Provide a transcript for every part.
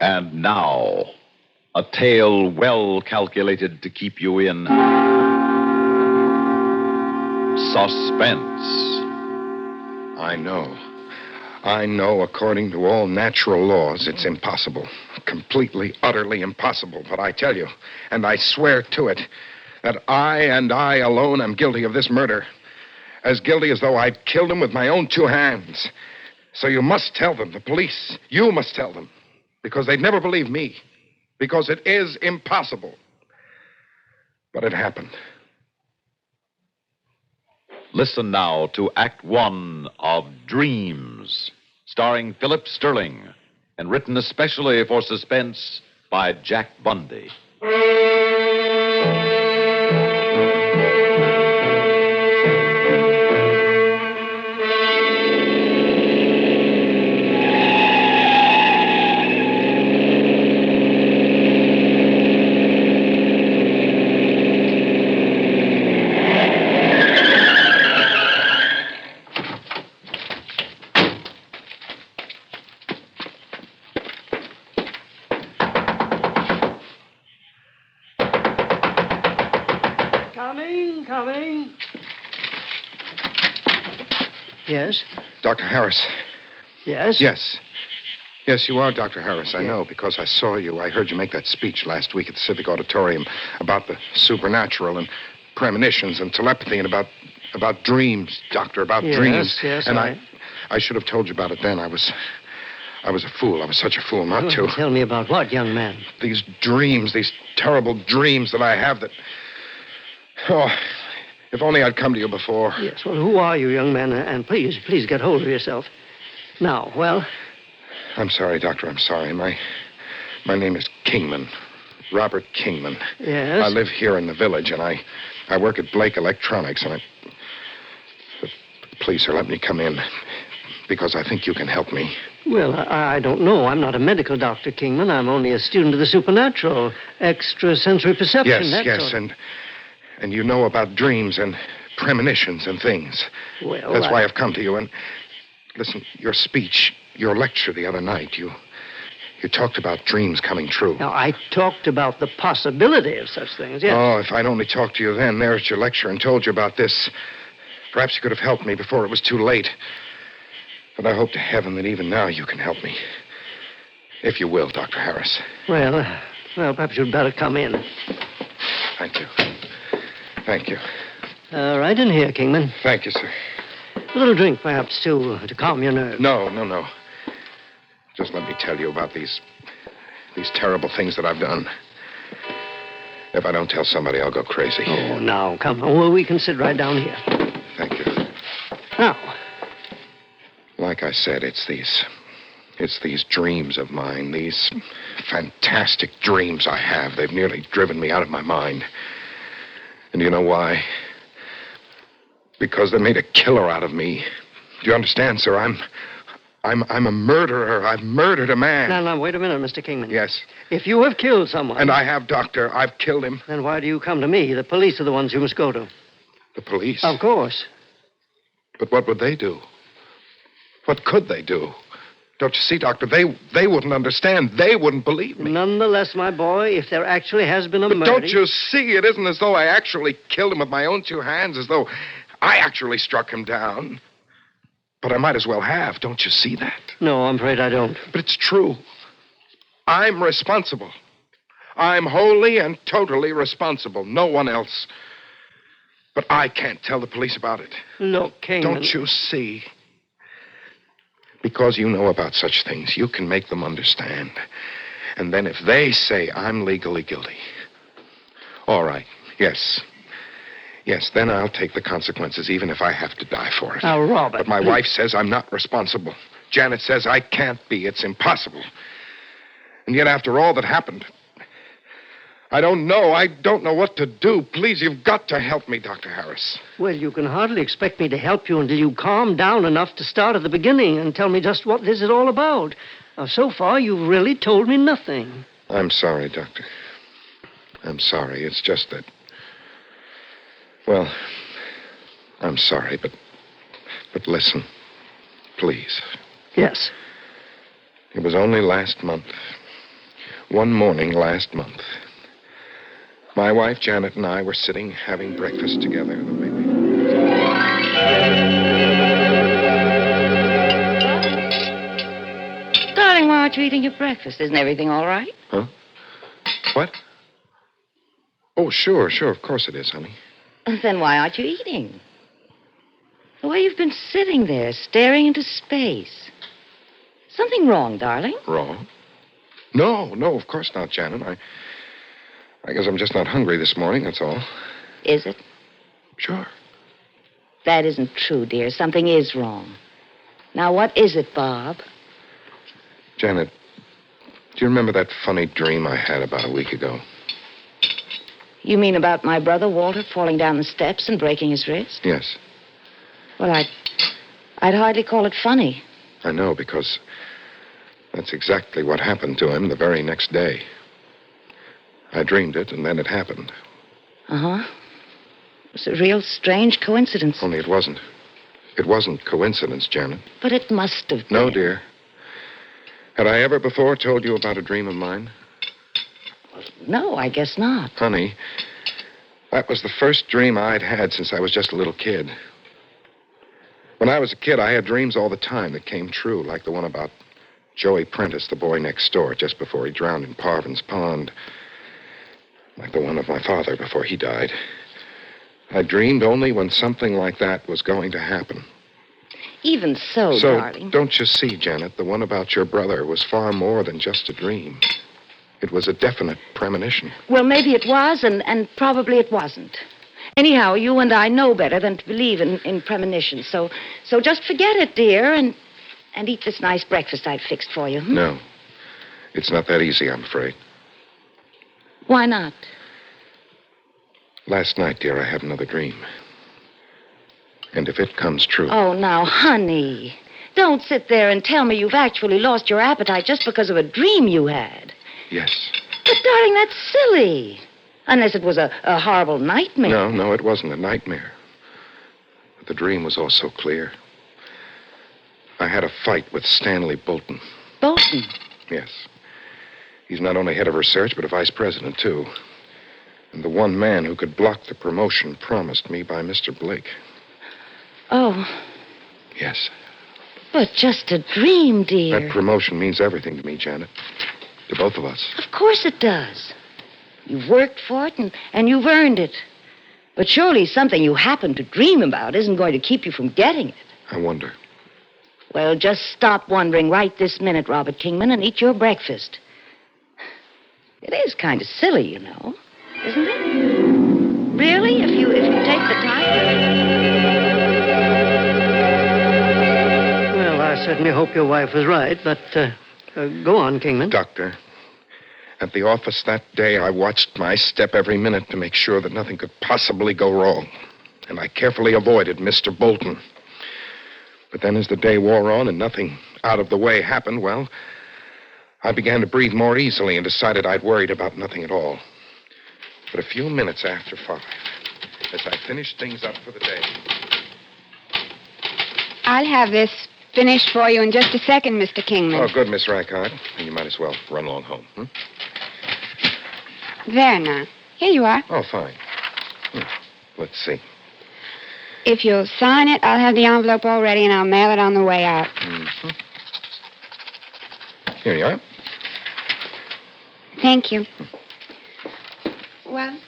And now, a tale well calculated to keep you in suspense. I know, according to all natural laws, it's impossible. Completely, utterly impossible. But I tell you, and I swear to it, that I and I alone am guilty of this murder. As guilty as though I'd killed him with my own two hands. So you must tell them, the police. You must tell them. Because they'd never believe me. Because it is impossible. But it happened. Listen now to Act One of Dreams, starring Philip Sterling, and written especially for Suspense by Jack Bundy. Coming. Yes? Dr. Harris. Yes? Yes, you are Dr. Harris. I know, because I saw you. I heard you make that speech last week at the Civic Auditorium about the supernatural and premonitions and telepathy and about dreams, Doctor, about dreams. Yes, and I should have told you about it then. I was a fool. I was such a fool not to. Tell me about what, young man? These dreams, these terrible dreams that I have that... Oh, if only I'd come to you before. Yes, well, who are you, young man? And please get hold of yourself. Now, well... I'm sorry, Doctor, I'm sorry. My name is Kingman. Robert Kingman. Yes? I live here in the village, and I work at Blake Electronics, and the police are letting me come in because I think you can help me. Well, I don't know. I'm not a medical doctor, Kingman. I'm only a student of the supernatural, extrasensory perception. Yes, and you know about dreams and premonitions and things. Well, That's why I've come to you. And listen, your speech, your lecture the other night, you talked about dreams coming true. Now, I talked about the possibility of such things, yes. Oh, if I'd only talked to you then, there at your lecture, and told you about this, perhaps you could have helped me before it was too late. But I hope to heaven that even now you can help me. If you will, Dr. Harris. Well, perhaps you'd better come in. Thank you. Right in here, Kingman. Thank you, sir. A little drink, perhaps, to calm your nerves. No. Just let me tell you about these terrible things that I've done. If I don't tell somebody, I'll go crazy. Oh, now, come on. Well, we can sit right down here. Thank you. Now. Like I said, it's these dreams of mine, these fantastic dreams I have. They've nearly driven me out of my mind. And you know why? Because they made a killer out of me. Do you understand, sir? I'm a murderer. I've murdered a man. Now, wait a minute, Mr. Kingman. Yes. If you have killed someone... And I have, Doctor. I've killed him. Then why do you come to me? The police are the ones you must go to. The police? Of course. But what would they do? What could they do? Don't you see, Doctor? They wouldn't understand. They wouldn't believe me. Nonetheless, my boy, if there actually has been a murder... But don't you see? It isn't as though I actually killed him with my own two hands, as though I actually struck him down. But I might as well have. Don't you see that? No, I'm afraid I don't. But it's true. I'm responsible. I'm wholly and totally responsible. No one else. But I can't tell the police about it. Look, Kingman... Don't you see? Because you know about such things, you can make them understand. And then if they say I'm legally guilty, all right, yes, then I'll take the consequences, even if I have to die for it. Now, Robert... But my wife says I'm not responsible. Janet says I can't be. It's impossible. And yet, after all that happened, I don't know. I don't know what to do. Please, you've got to help me, Dr. Harris. Well, you can hardly expect me to help you until you calm down enough to start at the beginning and tell me just what this is all about. Now, so far, you've really told me nothing. I'm sorry, Doctor. I'm sorry. It's just that... Well, I'm sorry, but listen, please. Yes. It was only last month. One morning last month, my wife, Janet, and I were sitting having breakfast together. The way we... Darling, why aren't you eating your breakfast? Isn't everything all right? Huh? What? Oh, sure, of course it is, honey. Then why aren't you eating? The way you've been sitting there, staring into space. Something wrong, darling? Wrong? No, of course not, Janet. I guess I'm just not hungry this morning, that's all. Is it? Sure. That isn't true, dear. Something is wrong. Now, what is it, Bob? Janet, do you remember that funny dream I had about a week ago? You mean about my brother, Walter, falling down the steps and breaking his wrist? Yes. Well, I'd hardly call it funny. I know, because that's exactly what happened to him the very next day. I dreamed it, and then it happened. Uh-huh. It was a real strange coincidence. Only it wasn't. It wasn't coincidence, Janet. But it must have been. No, dear. Had I ever before told you about a dream of mine? No, I guess not. Honey, that was the first dream I'd had since I was just a little kid. When I was a kid, I had dreams all the time that came true, like the one about Joey Prentice, the boy next door, just before he drowned in Parvin's Pond. Like the one of my father before he died. I dreamed only when something like that was going to happen. Even so, darling. Don't you see, Janet, the one about your brother was far more than just a dream. It was a definite premonition. Well, maybe it was, and probably it wasn't. Anyhow, you and I know better than to believe in premonitions. So just forget it, dear, and eat this nice breakfast I've fixed for you. No. It's not that easy, I'm afraid. Why not? Last night, dear, I had another dream. And if it comes true... Oh, now, honey, don't sit there and tell me you've actually lost your appetite just because of a dream you had. Yes. But, darling, that's silly. Unless it was a horrible nightmare. No, it wasn't a nightmare. But the dream was all so clear. I had a fight with Stanley Bolton. Bolton? Yes. He's not only head of research, but a vice president, too. And the one man who could block the promotion promised me by Mr. Blake. Oh. Yes. But just a dream, dear. That promotion means everything to me, Janet. To both of us. Of course it does. You've worked for it, and you've earned it. But surely something you happen to dream about isn't going to keep you from getting it. I wonder. Well, just stop wondering right this minute, Robert Kingman, and eat your breakfast. It is kind of silly, you know, isn't it? Really, if you take the time. Well, I certainly hope your wife was right, but go on, Kingman. Doctor, at the office that day, I watched my step every minute to make sure that nothing could possibly go wrong. And I carefully avoided Mr. Bolton. But then as the day wore on and nothing out of the way happened, well, I began to breathe more easily and decided I'd worried about nothing at all. But a few minutes after 5, as I finished things up for the day... I'll have this finished for you in just a second, Mr. Kingman. Oh, good, Miss Rackard. You might as well run along home. There now. Here you are. Oh, fine. Let's see. If you'll sign it, I'll have the envelope all ready, and I'll mail it on the way out. Mm-hmm. Here you are. Thank you. Well,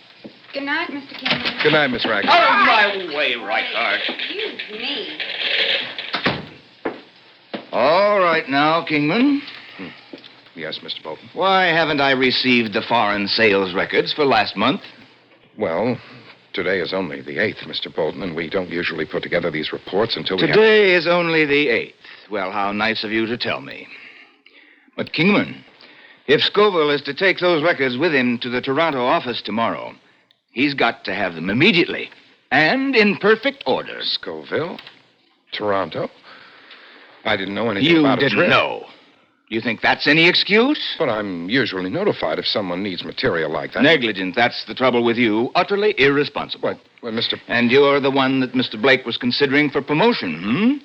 good night, Mr. Kingman. Good night, Miss Rackard. Out of my way, Rackard. Excuse me. All right now, Kingman. Yes, Mr. Bolton. Why haven't I received the foreign sales records for last month? Well, today is only the 8th, Mr. Bolton, and we don't usually put together these reports until we Today is only the 8th. Well, how nice of you to tell me. But, Kingman, if Scoville is to take those records with him to the Toronto office tomorrow, he's got to have them immediately and in perfect order. Scoville? Toronto? I didn't know anything about You didn't know. You think that's any excuse? But I'm usually notified if someone needs material like that. Negligent, that's the trouble with you. Utterly irresponsible. Well, Mr. And you're the one that Mr. Blake was considering for promotion,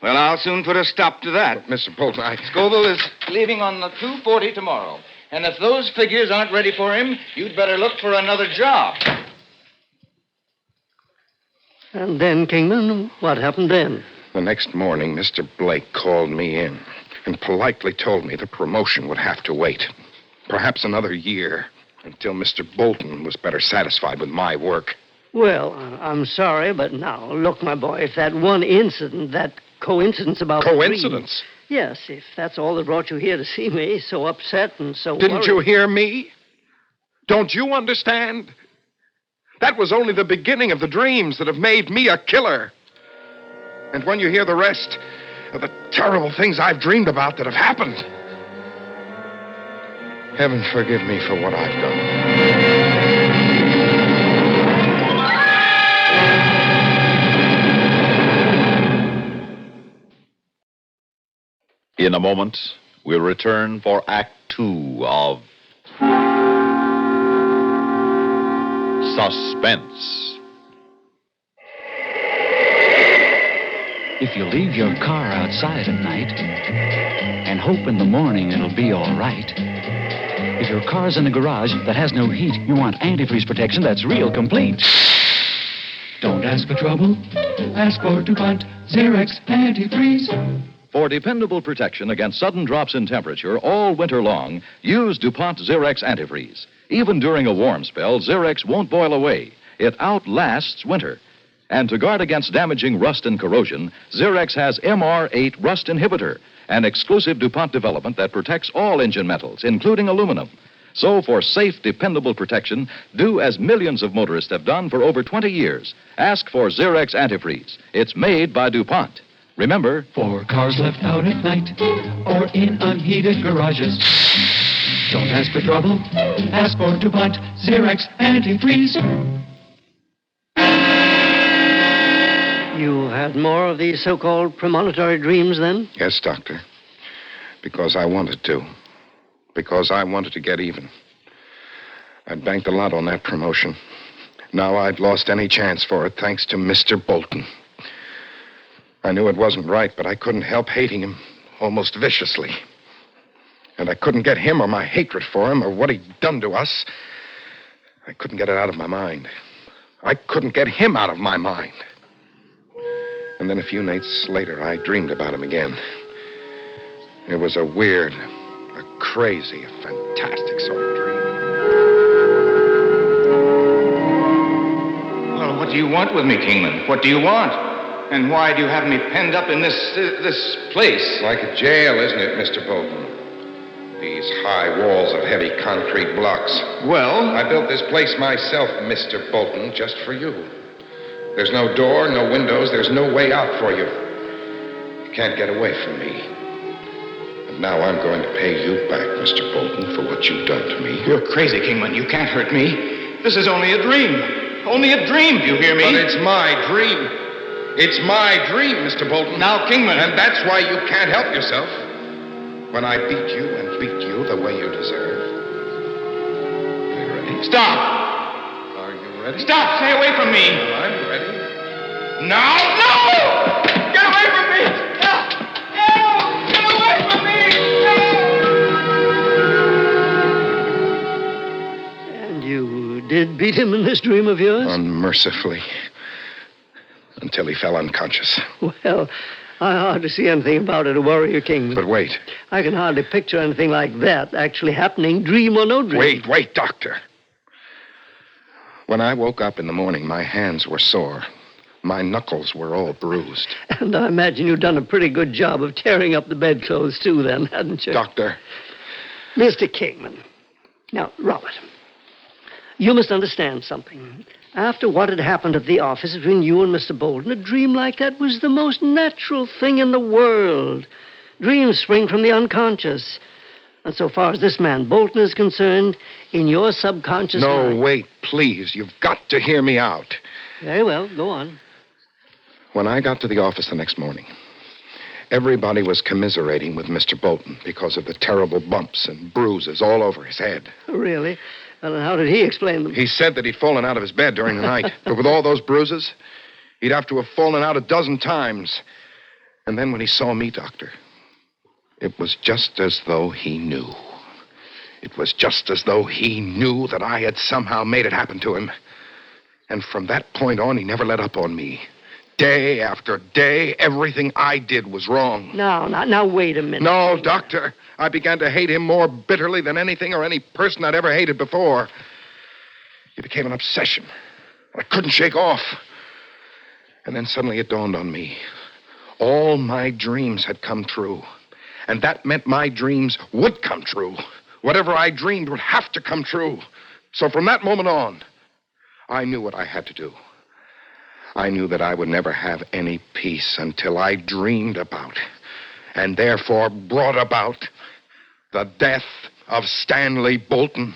Well, I'll soon put a stop to that. Mr. Bolton, Scoville is leaving on the 2:40 tomorrow. And if those figures aren't ready for him, you'd better look for another job. And then, Kingman, what happened then? The next morning, Mr. Blake called me in and politely told me the promotion would have to wait. Perhaps another year, until Mr. Bolton was better satisfied with my work. Well, I'm sorry, but now, look, my boy, if that one incident, that coincidence about... Coincidence? Yes, if that's all that brought you here to see me, so upset and so Didn't worried. you hear me? Don't you understand? That was only the beginning of the dreams that have made me a killer. And when you hear the rest of the terrible things I've dreamed about that have happened, heaven forgive me for what I've done. In a moment, we'll return for Act Two of Suspense. If you leave your car outside at night and hope in the morning it'll be all right. If your car's in a garage that has no heat, you want antifreeze protection that's real complete. Don't ask for trouble. Ask for DuPont Xerox Antifreeze. For dependable protection against sudden drops in temperature all winter long, use DuPont Xerox Antifreeze. Even during a warm spell, Xerox won't boil away. It outlasts winter. And to guard against damaging rust and corrosion, Xerox has MR8 Rust Inhibitor, an exclusive DuPont development that protects all engine metals, including aluminum. So, for safe, dependable protection, do as millions of motorists have done for over 20 years. Ask for Xerox Antifreeze. It's made by DuPont. Remember, For cars left out at night or in unheated garages. Don't ask for trouble. Ask for DuPont Xerox Antifreeze. You had more of these so-called premonitory dreams then? Yes, Doctor. Because I wanted to. Because I wanted to get even. I'd banked a lot on that promotion. Now I'd lost any chance for it thanks to Mr. Bolton. I knew it wasn't right, but I couldn't help hating him almost viciously. And I couldn't get him or my hatred for him or what he'd done to us. I couldn't get it out of my mind. I couldn't get him out of my mind. And then a few nights later, I dreamed about him again. It was a weird, a crazy, a fantastic sort of dream. Well, what do you want with me, Kingman? What do you want? And why do you have me penned up in this place? Like a jail, isn't it, Mr. Bolton? These high walls of heavy concrete blocks. Well, I built this place myself, Mr. Bolton, just for you. There's no door, no windows, there's no way out for you. You can't get away from me. And now I'm going to pay you back, Mr. Bolton, for what you've done to me. you're crazy, Kingman. You can't hurt me. This is only a dream. Only a dream, do you hear me? But it's my dream. It's my dream, Mr. Bolton. Now, Kingman. And that's why you can't help yourself. When I beat you and treat you the way you deserve. Are you ready? Stop! Are you ready? Stop! Stay away from me! Well, I'm ready. No! No! Get away from me! No! No! Get away from me! No! And you did beat him in this dream of yours? Unmercifully. Until he fell unconscious. Well, I hardly see anything about it to worry you, Kingman. But wait. I can hardly picture anything like that actually happening, dream or no dream. Wait, Doctor. When I woke up in the morning, my hands were sore. My knuckles were all bruised. And I imagine you've done a pretty good job of tearing up the bedclothes, too, then, hadn't you? Doctor. Mr. Kingman. Now, Robert, you must understand something. After what had happened at the office between you and Mr. Bolton, a dream like that was the most natural thing in the world. Dreams spring from the unconscious. And so far as this man Bolton is concerned, in your subconscious No, mind... wait, please. You've got to hear me out. Very well, go on. When I got to the office the next morning, everybody was commiserating with Mr. Bolton because of the terrible bumps and bruises all over his head. Really? Well, and how did he explain them? He said that he'd fallen out of his bed during the night. But with all those bruises, he'd have to have fallen out a dozen times. And then when he saw me, Doctor, it was just as though he knew. It was just as though he knew that I had somehow made it happen to him. And from that point on, he never let up on me. Day after day, everything I did was wrong. Now, wait a minute. No, Doctor. I began to hate him more bitterly than anything or any person I'd ever hated before. It became an obsession I couldn't shake off. And then suddenly it dawned on me. All my dreams had come true. And that meant my dreams would come true. Whatever I dreamed would have to come true. So from that moment on, I knew what I had to do. I knew that I would never have any peace until I dreamed about, and therefore brought about, the death of Stanley Bolton.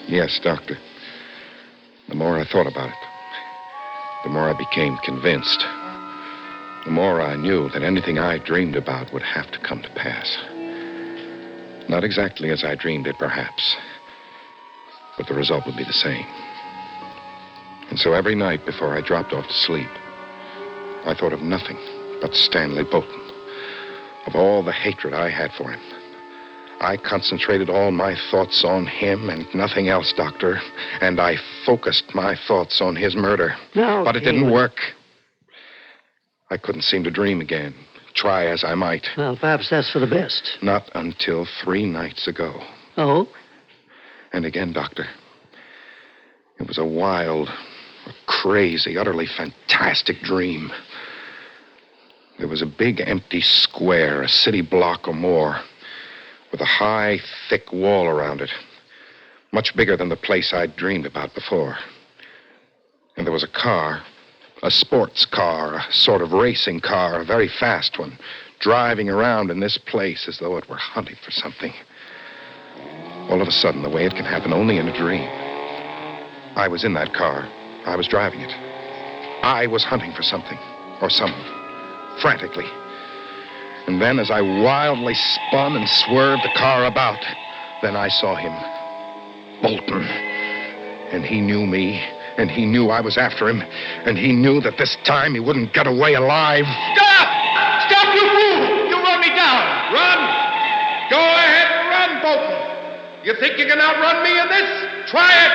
Yes, Doctor. The more I thought about it, the more I became convinced. The more I knew that anything I dreamed about would have to come to pass. Not exactly as I dreamed it, perhaps, but the result would be the same. And so every night before I dropped off to sleep, I thought of nothing but Stanley Bolton, of all the hatred I had for him. I concentrated all my thoughts on him and nothing else, Doctor, and I focused my thoughts on his murder. No, but it didn't work. I couldn't seem to dream again, try as I might. Well, perhaps that's for the best. Not until 3 nights ago. Oh? And again, Doctor, it was a wild, a crazy, utterly fantastic dream. There was a big empty square, a city block or more, with a high, thick wall around it, much bigger than the place I'd dreamed about before. And there was a car, a sports car, a sort of racing car, a very fast one, driving around in this place as though it were hunting for something. All of a sudden, the way it can happen only in a dream, I was in that car. I was driving it. I was hunting for something, or someone, frantically. And then, as I wildly spun and swerved the car about, then I saw him, Bolton. And he knew me, and he knew I was after him, and he knew that this time he wouldn't get away alive. Stop! Stop, you fool! You run me down! Run! Go ahead and run, Bolton. You think you can outrun me in this? Try it!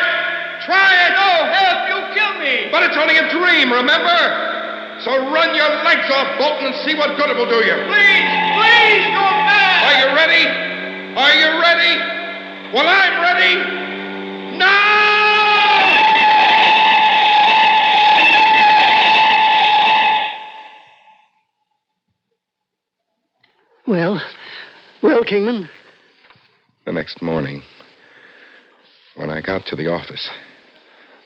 Try it! No, help! You'll kill me! But it's only a dream, remember? So run your legs off, Bolton, and see what good it will do you. Please! Please! You're mad! Are you ready? Are you ready? Well, I'm ready. Now! Well, Kingman? The next morning, when I got to the office,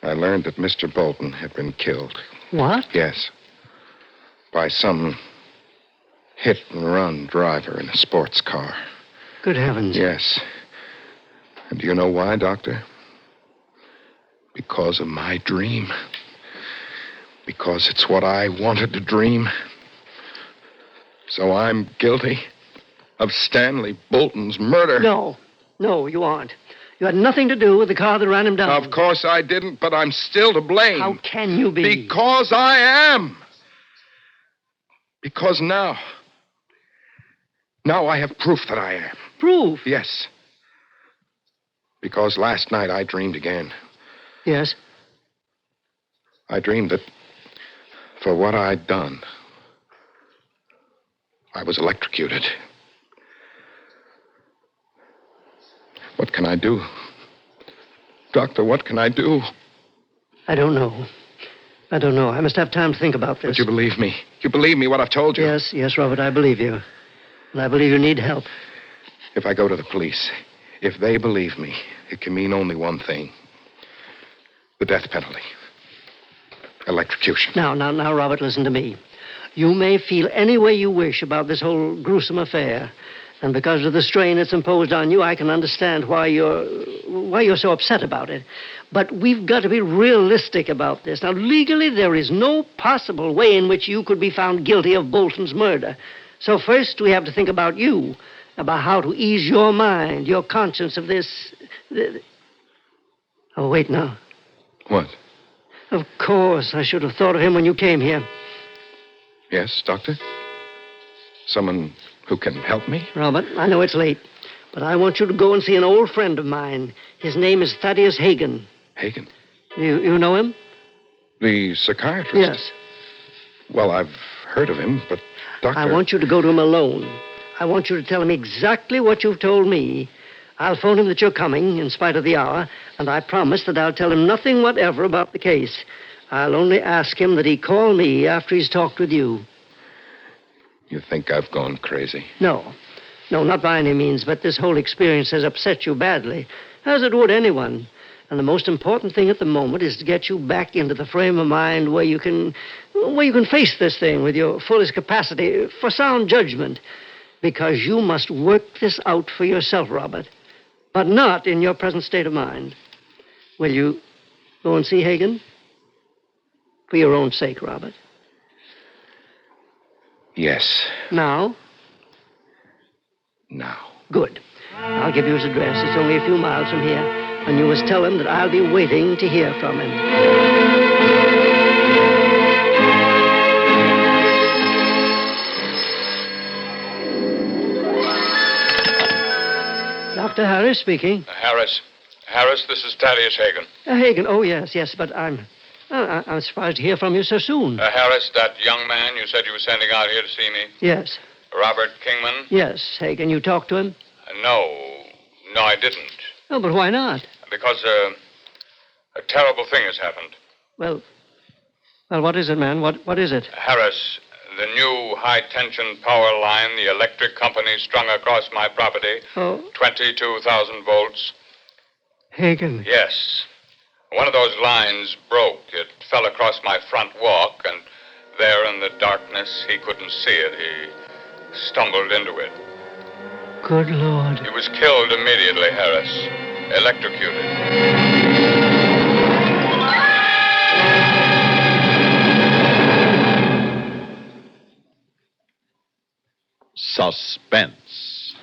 I learned that Mr. Bolton had been killed. What? Yes. By some hit-and-run driver in a sports car. Good heavens. Yes. And do you know why, Doctor? Because of my dream. Because it's what I wanted to dream. So I'm guilty of Stanley Bolton's murder. No, you aren't. You had nothing to do with the car that ran him down. Of course I didn't, but I'm still to blame. How can you be? Because I am. Because now I have proof that I am. Proof? Yes. Because last night I dreamed again. Yes? I dreamed that for what I'd done, I was electrocuted. What can I do? Doctor, what can I do? I don't know. I must have time to think about this. But you believe me. You believe me what I've told you. Yes, Robert, I believe you. And I believe you need help. If I go to the police, if they believe me, it can mean only one thing. The death penalty. Electrocution. Now, Robert, listen to me. You may feel any way you wish about this whole gruesome affair. And because of the strain it's imposed on you, I can understand why you're so upset about it. But we've got to be realistic about this. Now, legally, there is no possible way in which you could be found guilty of Bolton's murder. So first, we have to think about you, about how to ease your mind, your conscience of this... Oh, wait now. What? Of course, I should have thought of him when you came here. Yes, Doctor? Someone who can help me? Robert, I know it's late, but I want you to go and see an old friend of mine. His name is Thaddeus Hagen. Hagen? You know him? The psychiatrist? Yes. Well, I've heard of him, but, Doctor... I want you to go to him alone. I want you to tell him exactly what you've told me. I'll phone him that you're coming, in spite of the hour, and I promise that I'll tell him nothing whatever about the case. I'll only ask him that he call me after he's talked with you. You think I've gone crazy? No, not by any means, but this whole experience has upset you badly, as it would anyone. And the most important thing at the moment is to get you back into the frame of mind where you can face this thing with your fullest capacity for sound judgment. Because you must work this out for yourself, Robert, but not in your present state of mind. Will you go and see Hagen? For your own sake, Robert. Yes. Now? Now. Good. I'll give you his address. It's only a few miles from here. And you must tell him that I'll be waiting to hear from him. Dr. Harris speaking. Harris, this is Thaddeus Hagen. Hagen, oh, yes, but I'm surprised to hear from you so soon. Harris, that young man you said you were sending out here to see me? Yes. Robert Kingman? Yes, Hagen, you talked to him? No, I didn't. Oh, but why not? Because a terrible thing has happened. Well, what is it, man? What is it? Harris, the new high-tension power line the electric company strung across my property. Oh. 22,000 volts. Hagen. Yes. One of those lines broke. It fell across my front walk, and there in the darkness, he couldn't see it. He stumbled into it. Good Lord. He was killed immediately, Harris. Electrocuted. Suspense.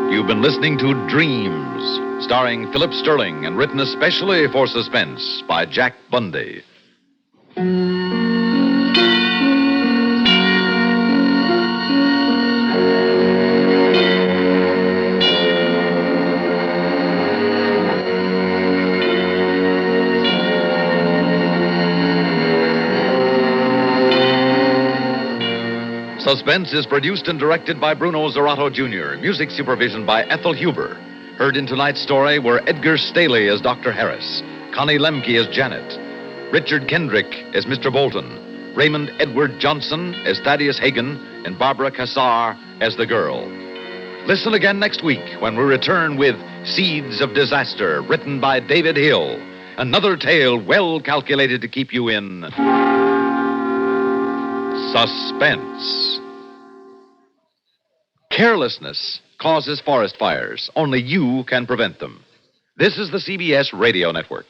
You've been listening to Dreams, starring Philip Sterling and written especially for Suspense by Jack Bundy. Suspense is produced and directed by Bruno Zerato Jr., music supervision by Ethel Huber. Heard in tonight's story were Edgar Staley as Dr. Harris, Connie Lemke as Janet, Richard Kendrick as Mr. Bolton, Raymond Edward Johnson as Thaddeus Hagen, and Barbara Cassar as the girl. Listen again next week when we return with Seeds of Disaster, written by David Hill. Another tale well calculated to keep you in suspense. Carelessness causes forest fires. Only you can prevent them. This is the CBS Radio Network.